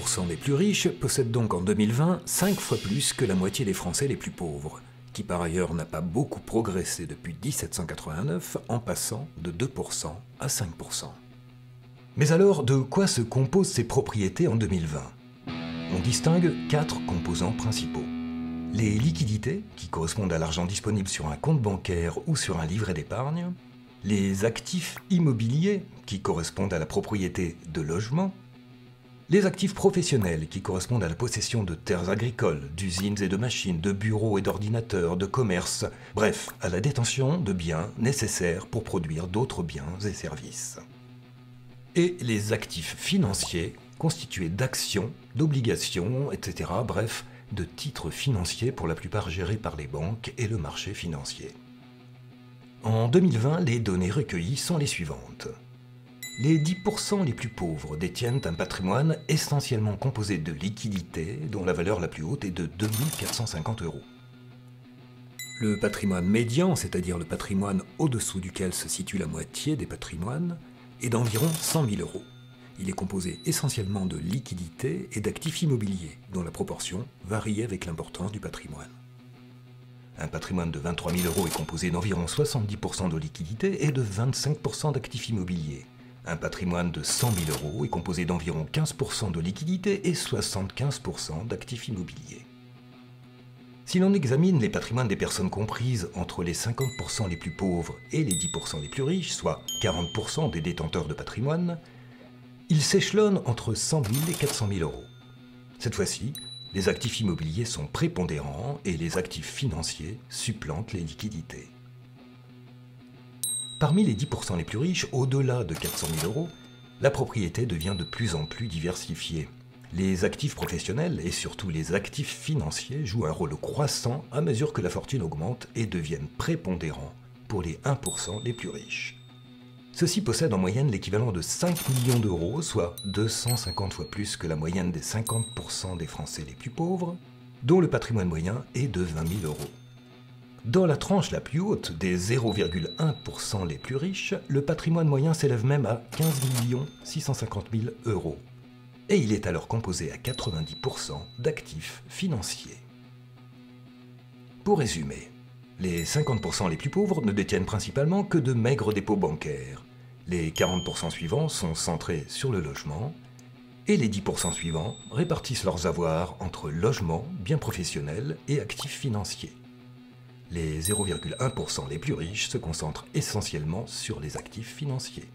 10% des plus riches possèdent donc en 2020 5 fois plus que la moitié des Français les plus pauvres, qui par ailleurs n'a pas beaucoup progressé depuis 1789 en passant de 2% à 5%. Mais alors, de quoi se composent ces propriétés en 2020 ? On distingue 4 composants principaux. Les liquidités, qui correspondent à l'argent disponible sur un compte bancaire ou sur un livret d'épargne, les actifs immobiliers, qui correspondent à la propriété de logements, les actifs professionnels, qui correspondent à la possession de terres agricoles, d'usines et de machines, de bureaux et d'ordinateurs, de commerces, bref, à la détention de biens nécessaires pour produire d'autres biens et services. Et les actifs financiers, constitués d'actions, d'obligations, etc., bref, de titres financiers pour la plupart gérés par les banques et le marché financier. En 2020, les données recueillies sont les suivantes. Les 10% les plus pauvres détiennent un patrimoine essentiellement composé de liquidités dont la valeur la plus haute est de 2 450 €. Le patrimoine médian, c'est-à-dire le patrimoine au-dessous duquel se situe la moitié des patrimoines, est d'environ 100 000 €. Il est composé essentiellement de liquidités et d'actifs immobiliers, dont la proportion varie avec l'importance du patrimoine. Un patrimoine de 23 000 € est composé d'environ 70% de liquidités et de 25% d'actifs immobiliers. Un patrimoine de 100 000 € est composé d'environ 15% de liquidités et 75% d'actifs immobiliers. Si l'on examine les patrimoines des personnes comprises entre les 50% les plus pauvres et les 10% les plus riches, soit 40% des détenteurs de patrimoine, ils s'échelonnent entre 100 000 et 400 000 €. Cette fois-ci, les actifs immobiliers sont prépondérants et les actifs financiers supplantent les liquidités. Parmi les 10% les plus riches, au-delà de 400 000 €, la propriété devient de plus en plus diversifiée. Les actifs professionnels et surtout les actifs financiers jouent un rôle croissant à mesure que la fortune augmente et deviennent prépondérants pour les 1% les plus riches. Ceux-ci possèdent en moyenne l'équivalent de 5 millions d'euros, soit 250 fois plus que la moyenne des 50% des Français les plus pauvres, dont le patrimoine moyen est de 20 000 €. Dans la tranche la plus haute des 0,1% les plus riches, le patrimoine moyen s'élève même à 15 650 000 €. Et il est alors composé à 90% d'actifs financiers. Pour résumer, les 50% les plus pauvres ne détiennent principalement que de maigres dépôts bancaires. Les 40% suivants sont centrés sur le logement, et les 10% suivants répartissent leurs avoirs entre logements, biens professionnels et actifs financiers. Les 0,1% les plus riches se concentrent essentiellement sur les actifs financiers.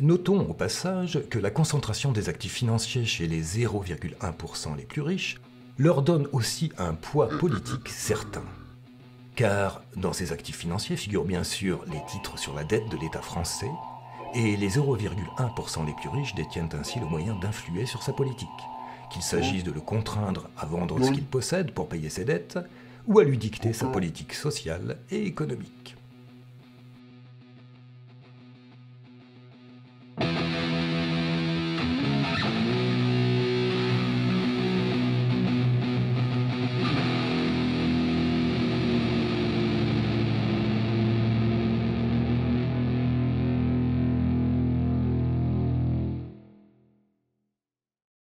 Notons au passage que la concentration des actifs financiers chez les 0,1% les plus riches leur donne aussi un poids politique certain. Car dans ces actifs financiers figurent bien sûr les titres sur la dette de l'État français, et les 0,1% les plus riches détiennent ainsi le moyen d'influer sur sa politique, qu'il s'agisse de le contraindre à vendre ce qu'il possède pour payer ses dettes, ou à lui dicter sa politique sociale et économique.